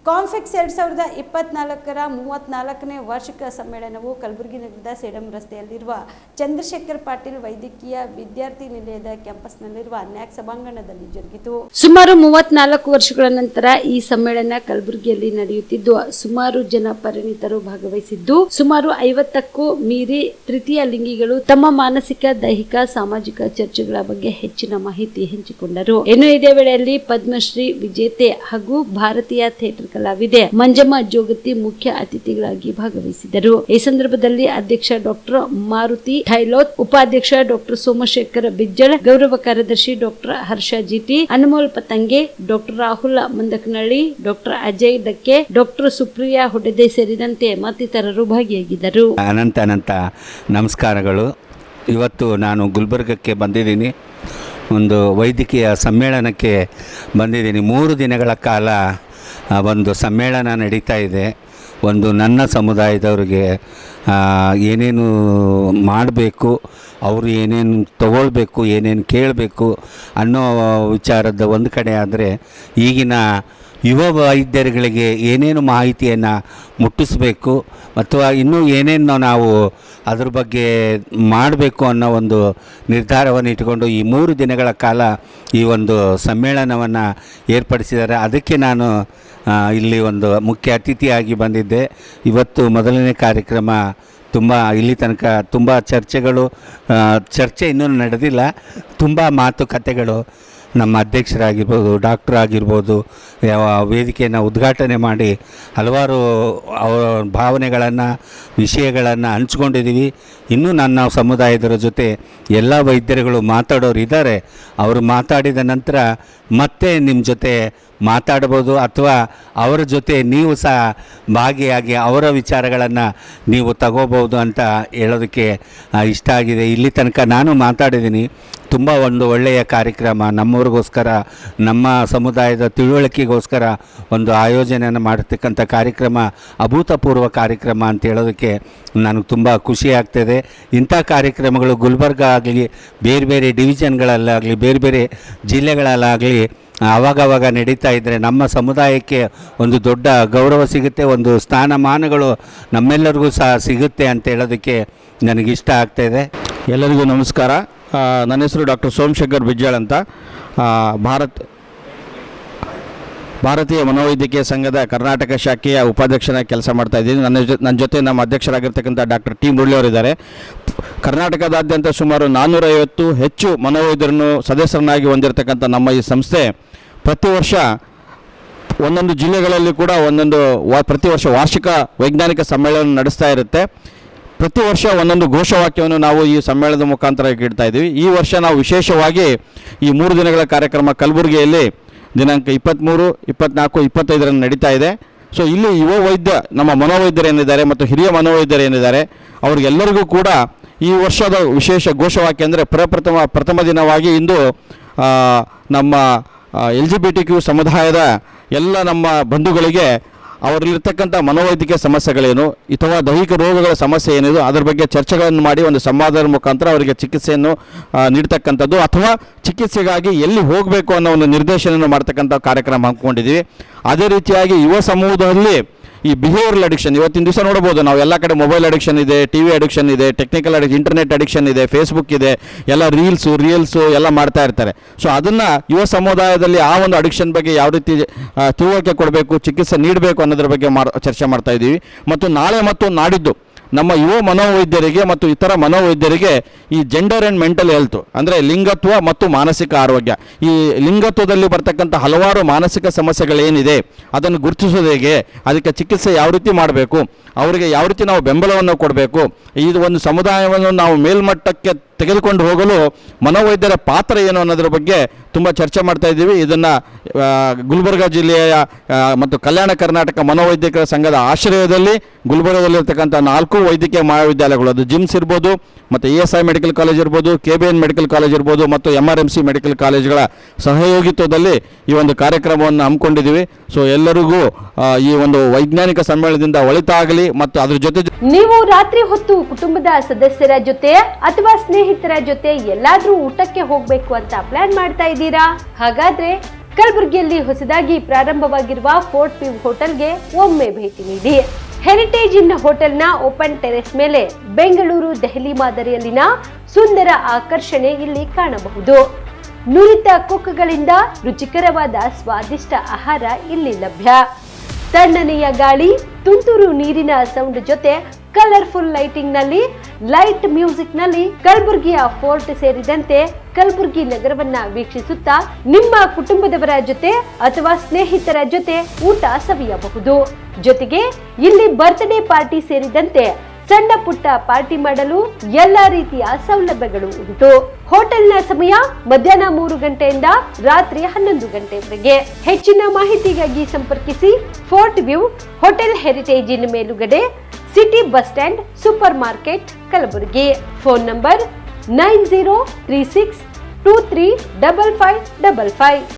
ಕಾನ್ಫೆಕ್ಸ್ 2024ರ 34ನೇ ವಾರ್ಷಿಕ ಸಮ್ಮೇಳನವು ಕಲಬುರಗಿ ನಗರದ ಸೇಡಂ ರಸ್ತೆಯಲ್ಲಿರುವ ಚಂದ್ರಶೇಖರ್ ಪಾಟೀಲ್ ವೈದ್ಯಕೀಯ ವಿದ್ಯಾರ್ಥಿ ನಿಲಯದ ಕ್ಯಾಂಪಸ್ನಲ್ಲಿರುವ ನ್ಯಾಕ್ ಸಭಾಂಗಣದಲ್ಲಿ ಜರುಗಿತು. ಸುಮಾರು 34 ವರ್ಷಗಳ ನಂತರ ಈ ಸಮ್ಮೇಳನ ಕಲಬುರಗಿಯಲ್ಲಿ ನಡೆಯುತ್ತಿದ್ದು ಸುಮಾರು ಜನ ಪರಿಣಿತರು ಭಾಗವಹಿಸಿದ್ದು ಸುಮಾರು 50ಕ್ಕೂ ಮೀರಿ ತೃತೀಯ ಲಿಂಗಿಗಳು ತಮ್ಮ ಮಾನಸಿಕ, ದೈಹಿಕ, ಸಾಮಾಜಿಕ ಚರ್ಚೆಗಳ ಬಗ್ಗೆ ಹೆಚ್ಚಿನ ಮಾಹಿತಿ ಹಂಚಿಕೊಂಡರು. ಇನ್ನು ಇದೇ ವೇಳೆಯಲ್ಲಿ ಪದ್ಮಶ್ರೀ ವಿಜೇತೆ ಹಾಗೂ ಭಾರತೀಯ ಥಿಯೇಟರ್ ಕಲಾವಿದೆ ಮಂಜಮ್ಮ ಜೋಗತಿ ಮುಖ್ಯ ಅತಿಥಿಗಳಾಗಿ ಭಾಗವಹಿಸಿದರು. ಈ ಸಂದರ್ಭದಲ್ಲಿ ಅಧ್ಯಕ್ಷ ಡಾಕ್ಟರ್ ಮಾರುತಿ ಠೈಲೋತ್, ಉಪಾಧ್ಯಕ್ಷ ಡಾಕ್ಟರ್ ಸೋಮಶೇಖರ್ ಬಿಜ್ಜಳ, ಗೌರವ ಕಾರ್ಯದರ್ಶಿ doctor Harsha GT, Anumol Patange, doctor Rahul Mandakanahalli, doctor Ajay Dakke, doctor Supriya Hodade ಸೇರಿದಂತೆ ಮತ್ತಿತರರು ಭಾಗಿಯಾಗಿದ್ದರು. ಅನಂತ ನಮಸ್ಕಾರಗಳು. ಇವತ್ತು ನಾನು ಗುಲ್ಬರ್ಗಕ್ಕೆ ಬಂದಿದ್ದೀನಿ. ಒಂದು ವೈದ್ಯಕೀಯ ಸಮ್ಮೇಳನಕ್ಕೆ ಬಂದಿದ್ದೀನಿ. 3 ದಿನಗಳ ಕಾಲ ಒಂದು ಸಮ್ಮೇಳನ ನಡೀತಾ ಇದೆ. ಒಂದು ನನ್ನ ಸಮುದಾಯದವ್ರಿಗೆ ಏನೇನು ಮಾಡಬೇಕು, ಅವರು ಏನೇನು ತಗೊಳ್ಬೇಕು, ಏನೇನು ಕೇಳಬೇಕು ಅನ್ನೋ ವಿಚಾರದ ಒಂದು ಕಡೆ ಆದರೆ, ಈಗಿನ ಯುವ ವೈದ್ಯರುಗಳಿಗೆ ಏನೇನು ಮಾಹಿತಿಯನ್ನು ಮುಟ್ಟಿಸಬೇಕು ಅಥವಾ ಇನ್ನೂ ಏನೇನು ನಾವು ಅದ್ರ ಬಗ್ಗೆ ಮಾಡಬೇಕು ಅನ್ನೋ ಒಂದು ನಿರ್ಧಾರವನ್ನು ಇಟ್ಟುಕೊಂಡು ಈ 3 ದಿನಗಳ ಕಾಲ ಈ ಒಂದು ಸಮ್ಮೇಳನವನ್ನು ಏರ್ಪಡಿಸಿದ್ದಾರೆ. ಅದಕ್ಕೆ ನಾನು ಇಲ್ಲಿ ಒಂದು ಮುಖ್ಯ ಅತಿಥಿಯಾಗಿ ಬಂದಿದ್ದೆ. ಇವತ್ತು ಮೊದಲನೇ ಕಾರ್ಯಕ್ರಮ. ಇಲ್ಲಿ ತನಕ ತುಂಬ ಚರ್ಚೆ ಇನ್ನೂ ನಡೆದಿಲ್ಲ. ತುಂಬ ಮಾತುಕತೆಗಳು ನಮ್ಮ ಅಧ್ಯಕ್ಷರಾಗಿರ್ಬೋದು, ಡಾಕ್ಟರ್ ಆಗಿರ್ಬೋದು, ವೇದಿಕೆಯನ್ನು ಉದ್ಘಾಟನೆ ಮಾಡಿ ಹಲವಾರು ಅವರ ಭಾವನೆಗಳನ್ನು, ವಿಷಯಗಳನ್ನು ಹಂಚ್ಕೊಂಡಿದ್ದೀವಿ. ಇನ್ನೂ ನನ್ನ ಸಮುದಾಯದರ ಜೊತೆ ಎಲ್ಲ ವೈದ್ಯರುಗಳು ಮಾತಾಡೋರು ಇದ್ದಾರೆ. ಅವರು ಮಾತಾಡಿದ ನಂತರ ಮತ್ತೆ ನಿಮ್ಮ ಜೊತೆ ಮಾತಾಡ್ಬೋದು ಅಥವಾ ಅವರ ಜೊತೆ ನೀವು ಸಹ ಭಾಗಿಯಾಗಿ ಅವರ ವಿಚಾರಗಳನ್ನು ನೀವು ತಗೋಬೋದು ಅಂತ ಹೇಳೋದಕ್ಕೆ ಇಷ್ಟ ಆಗಿದೆ. ಇಲ್ಲಿ ತನಕ ನಾನು ಮಾತಾಡಿದ್ದೀನಿ. ತುಂಬ ಒಂದು ಒಳ್ಳೆಯ ಕಾರ್ಯಕ್ರಮ, ನಮ್ಮವ್ರಿಗೋಸ್ಕರ, ನಮ್ಮ ಸಮುದಾಯದ ತಿಳುವಳಿಕೆಗೋಸ್ಕರ ಒಂದು ಆಯೋಜನೆಯನ್ನು ಮಾಡಿರ್ತಕ್ಕಂಥ ಕಾರ್ಯಕ್ರಮ, ಅಭೂತಪೂರ್ವ ಕಾರ್ಯಕ್ರಮ ಅಂತ ಹೇಳೋದಕ್ಕೆ ನನಗೆ ತುಂಬ ಖುಷಿ ಆಗ್ತಾಯಿದೆ. ಇಂಥ ಕಾರ್ಯಕ್ರಮಗಳು ಗುಲ್ಬರ್ಗ ಆಗಲಿ, ಬೇರೆ ಬೇರೆ ಡಿವಿಷನ್ಗಳಲ್ಲಾಗಲಿ, ಬೇರೆ ಬೇರೆ ಜಿಲ್ಲೆಗಳಲ್ಲಾಗಲಿ ಆವಾಗವಾಗ ನಡೀತಾ ಇದ್ದರೆ ನಮ್ಮ ಸಮುದಾಯಕ್ಕೆ ಒಂದು ದೊಡ್ಡ ಗೌರವ ಸಿಗುತ್ತೆ, ಒಂದು ಸ್ಥಾನಮಾನಗಳು ನಮ್ಮೆಲ್ಲರಿಗೂ ಸಹ ಸಿಗುತ್ತೆ ಅಂತ ಹೇಳೋದಕ್ಕೆ ನನಗಿಷ್ಟ ಆಗ್ತಾಯಿದೆ. ಎಲ್ಲರಿಗೂ ನಮಸ್ಕಾರ. ನನ್ನ ಹೆಸರು ಡಾಕ್ಟರ್ ಸೋಮಶೇಖರ್ ಬಿಜ್ಜಾಳ್ ಅಂತ. ಭಾರತೀಯ ಮನೋವೈದ್ಯಕೀಯ ಸಂಘದ ಕರ್ನಾಟಕ ಶಾಖೆಯ ಉಪಾಧ್ಯಕ್ಷನಾಗಿ ಕೆಲಸ ಮಾಡ್ತಾ ಇದ್ದೀನಿ. ನನ್ನ ಜೊತೆ ನಮ್ಮ ಅಧ್ಯಕ್ಷರಾಗಿರ್ತಕ್ಕಂಥ ಡಾಕ್ಟರ್ ಟಿ ಮುರಳಿಯವರಿದ್ದಾರೆ. ಕರ್ನಾಟಕದಾದ್ಯಂತ ಸುಮಾರು 450 ಹೆಚ್ಚು ಮನೋವೈದ್ಯರನ್ನು ಸದಸ್ಯರನ್ನಾಗಿ ಹೊಂದಿರತಕ್ಕಂಥ ನಮ್ಮ ಈ ಸಂಸ್ಥೆ ಪ್ರತಿ ವರ್ಷ ಒಂದೊಂದು ಜಿಲ್ಲೆಗಳಲ್ಲಿ ಕೂಡ ಪ್ರತಿ ವರ್ಷ ವಾರ್ಷಿಕ ವೈಜ್ಞಾನಿಕ ಸಮ್ಮೇಳನ ನಡೆಸ್ತಾ ಇರುತ್ತೆ. ಪ್ರತಿ ವರ್ಷ ಒಂದೊಂದು ಘೋಷವಾಕ್ಯವನ್ನು ನಾವು ಈ ಸಮ್ಮೇಳನದ ಮುಖಾಂತರ ಇಡ್ತಾ ಇದ್ದೀವಿ. ಈ ವರ್ಷ ನಾವು ವಿಶೇಷವಾಗಿ ಈ 3 ದಿನಗಳ ಕಾರ್ಯಕ್ರಮ ಕಲಬುರಗಿಯಲ್ಲಿ ದಿನಾಂಕ 23, 24, 25ರಂದು ನಡೀತಾ ಇದೆ. ಸೊ ಇಲ್ಲಿ ಯುವ ವೈದ್ಯ, ನಮ್ಮ ಮನೋವೈದ್ಯರು ಏನಿದ್ದಾರೆ ಮತ್ತು ಹಿರಿಯ ಮನೋವೈದ್ಯರು ಏನಿದ್ದಾರೆ ಅವ್ರಿಗೆಲ್ಲರಿಗೂ ಕೂಡ ಈ ವರ್ಷದ ವಿಶೇಷ ಘೋಷವಾಕ್ಯ ಅಂದರೆ ಪ್ರಥಮ ದಿನವಾಗಿ ಇಂದು ನಮ್ಮ LGBTQ ಸಮುದಾಯದ ಎಲ್ಲ ನಮ್ಮ ಬಂಧುಗಳಿಗೆ ಅವರಲ್ಲಿರ್ತಕ್ಕಂಥ ಮನೋವೈದ್ಯಕೀಯ ಸಮಸ್ಯೆಗಳೇನು ಅಥವಾ ದೈಹಿಕ ರೋಗಗಳ ಸಮಸ್ಯೆ ಏನಿದೆ ಅದರ ಬಗ್ಗೆ ಚರ್ಚೆಗಳನ್ನು ಮಾಡಿ ಒಂದು ಸಂವಾದದ ಮುಖಾಂತರ ಅವರಿಗೆ ಚಿಕಿತ್ಸೆಯನ್ನು ನೀಡ್ತಕ್ಕಂಥದ್ದು ಅಥವಾ ಚಿಕಿತ್ಸೆಗಾಗಿ ಎಲ್ಲಿ ಹೋಗಬೇಕು ಅನ್ನೋ ಒಂದು ನಿರ್ದೇಶನವನ್ನು ಮಾಡ್ತಕ್ಕಂಥ ಕಾರ್ಯಕ್ರಮ ಹಾಕ್ಕೊಂಡಿದ್ದೀವಿ. ಅದೇ ರೀತಿಯಾಗಿ ಯುವ ಸಮೂಹದಲ್ಲಿ ಈ ಬಿಹೇವಿಯರಲ್ ಅಡಿಕ್ಷನ್ ಇವತ್ತಿನ ದಿವಸ ನೋಡ್ಬೋದು ನಾವು. ಎಲ್ಲ ಕಡೆ ಮೊಬೈಲ್ ಅಡಿಕ್ಷನ್ ಇದೆ, TV ಅಡಿಕ್ಷನ್ ಇದೆ, ಟೆಕ್ನಿಕಲ್ ಇಂಟರ್ನೆಟ್ ಅಡಿಕ್ಷನ್ ಇದೆ, ಫೇಸ್ಬುಕ್ ಇದೆ, ಎಲ್ಲ ರೀಲ್ಸು ಎಲ್ಲ ಮಾಡ್ತಾ ಇರ್ತಾರೆ. ಸೊ ಅದನ್ನು ಯುವ ಸಮುದಾಯದಲ್ಲಿ ಆ ಒಂದು ಅಡಿಕ್ಷನ್ ಬಗ್ಗೆ ಯಾವ ರೀತಿ ತಿಳುವಳಿಕೆ ಕೊಡಬೇಕು, ಚಿಕಿತ್ಸೆ ನೀಡಬೇಕು ಅನ್ನೋದ್ರ ಬಗ್ಗೆ ಚರ್ಚೆ ಮಾಡ್ತಾ ಇದ್ದೀವಿ. ಮತ್ತು ನಾಳೆ ಮತ್ತು ನಾಡಿದ್ದು ನಮ್ಮ ಯುವ ಮನೋವೈದ್ಯರಿಗೆ ಮತ್ತು ಇತರ ಮನೋವೈದ್ಯರಿಗೆ ಈ ಜೆಂಡರ್ ಆ್ಯಂಡ್ ಮೆಂಟಲ್ ಹೆಲ್ತ್ ಅಂದರೆ ಲಿಂಗತ್ವ ಮತ್ತು ಮಾನಸಿಕ ಆರೋಗ್ಯ, ಈ ಲಿಂಗತ್ವದಲ್ಲಿ ಬರ್ತಕ್ಕಂಥ ಹಲವಾರು ಮಾನಸಿಕ ಸಮಸ್ಯೆಗಳೇನಿದೆ ಅದನ್ನು ಗುರುತಿಸೋದು ಹೇಗೆ, ಅದಕ್ಕೆ ಚಿಕಿತ್ಸೆ ಯಾವ ರೀತಿ ಮಾಡಬೇಕು, ಅವರಿಗೆ ಯಾವ ರೀತಿ ನಾವು ಬೆಂಬಲವನ್ನು ಕೊಡಬೇಕು, ಇದು ಒಂದು ಸಮುದಾಯವನ್ನು ನಾವು ಮೇಲ್ಮಟ್ಟಕ್ಕೆ ತೆಗೆದುಕೊಂಡು ಹೋಗಲು ಮನೋವೈದ್ಯರ ಪಾತ್ರ ಏನು ಅನ್ನೋದ್ರ ಬಗ್ಗೆ ತುಂಬ ಚರ್ಚೆ ಮಾಡ್ತಾ ಇದ್ದೀವಿ. ಇದನ್ನು ಗುಲ್ಬರ್ಗ ಜಿಲ್ಲೆಯ ಮತ್ತು ಕಲ್ಯಾಣ ಕರ್ನಾಟಕ ಮನೋವೈದ್ಯಕರ ಸಂಘದ ಆಶ್ರಯದಲ್ಲಿ ಗುಲ್ಬರ್ಗದಲ್ಲಿರ್ತಕ್ಕಂಥ 4 ವೈದ್ಯಕೀಯ ಮಹಾವಿದ್ಯಾಲಯಗಳು, ಅದು ಜಿಮ್ಸ್ ಇರ್ಬೋದು, ಮತ್ತು ESI ಮೆಡಿಕಲ್ ಕಾಲೇಜ್ ಇರ್ಬೋದು, KBN ಮೆಡಿಕಲ್ ಕಾಲೇಜ್ ಇರ್ಬೋದು ಮತ್ತು MRMC ಮೆಡಿಕಲ್ ಕಾಲೇಜ್ಗಳ ಸಹಯೋಗಿತ್ವದಲ್ಲಿ ಈ ಒಂದು ಕಾರ್ಯಕ್ರಮವನ್ನು ಹಮ್ಮಿಕೊಂಡಿದ್ದೀವಿ. ಸೊ ಎಲ್ಲರಿಗೂ ಈ ಒಂದು ವೈಜ್ಞಾನಿಕ ಸಮ್ಮೇಳನದಿಂದ ಒಳಿತಾಗಲಿ. ಮತ್ತು ಅದ್ರ ಜೊತೆ ನೀವು ರಾತ್ರಿ ಹೊತ್ತು ಕುಟುಂಬದ ಸದಸ್ಯರ ಜೊತೆ ಅಥವಾ ಸ್ನೇಹಿತರ ಜೊತೆ ಎಲ್ಲಾದ್ರೂ ಊಟಕ್ಕೆ ಹೋಗ್ಬೇಕು ಅಂತ ಪ್ಲಾನ್ ಮಾಡ್ತಾ ಇದ್ದೀರಾ? ಹಾಗಾದ್ರೆ ಕಲಬುರಗಿಯಲ್ಲಿ ಹೊಸದಾಗಿ ಪ್ರಾರಂಭವಾಗಿರುವ ಫೋರ್ಟ್ ವ್ಯೂ ಹೋಟೆಲ್ಗೆ ಒಮ್ಮೆ ಭೇಟಿ ನೀಡಿ. ಹೆರಿಟೇಜ್ ಇನ್ ಹೋಟೆಲ್ನ ಓಪನ್ ಟೆರೆಸ್ ಮೇಲೆ ಬೆಂಗಳೂರು ದೆಹಲಿ ಮಾದರಿಯಲ್ಲಿನ ಸುಂದರ ಆಕರ್ಷಣೆ ಇಲ್ಲಿ ಕಾಣಬಹುದು. ನುರಿತ ಕುಕ್ಗಳಿಂದ ರುಚಿಕರವಾದ ಸ್ವಾದಿಷ್ಟ ಆಹಾರ ಇಲ್ಲಿ ಲಭ್ಯ. ತಣ್ಣನೆಯ ಗಾಳಿ, ತುಂತುರು ನೀರಿನ ಸೌಂಡ್ ಜೊತೆ ಕಲರ್ಫುಲ್ ಲೈಟಿಂಗ್ ನಲ್ಲಿ, ಲೈಟ್ ಮ್ಯೂಸಿಕ್ ನಲ್ಲಿ ಕಲಬುರಗಿಯ ಫೋರ್ಟ್ ಸೇರಿದಂತೆ ಕಲಬುರಗಿ ನಗರವನ್ನ ವೀಕ್ಷಿಸುತ್ತಾ ನಿಮ್ಮ ಕುಟುಂಬದವರ ಜೊತೆ ಅಥವಾ ಸ್ನೇಹಿತರ ಜೊತೆ ಊಟ ಸವಿಯಬಹುದು. ಜೊತೆಗೆ ಇಲ್ಲಿ ಬರ್ತ್ಡೇ ಪಾರ್ಟಿ ಸೇರಿದಂತೆ ಸಣ್ಣ ಪುಟ್ಟ ಪಾರ್ಟಿ ಮಾಡಲು ಎಲ್ಲಾ ರೀತಿಯ ಸೌಲಭ್ಯಗಳು ಉಂಟು. ಹೋಟೆಲ್ನ ಸಮಯ ಮಧ್ಯಾಹ್ನ 3 ಗಂಟೆಯಿಂದ ರಾತ್ರಿ 11 ಗಂಟೆವರೆಗೆ. ಹೆಚ್ಚಿನ ಮಾಹಿತಿಗಾಗಿ ಸಂಪರ್ಕಿಸಿ ಫೋರ್ಟ್ ವ್ಯೂ ಹೋಟೆಲ್, ಹೆರಿಟೇಜ್ ಇನ್ ಮೇಲುಗಡೆ, city bus stand, super market, Kalaburagi. Phone number 9036235555.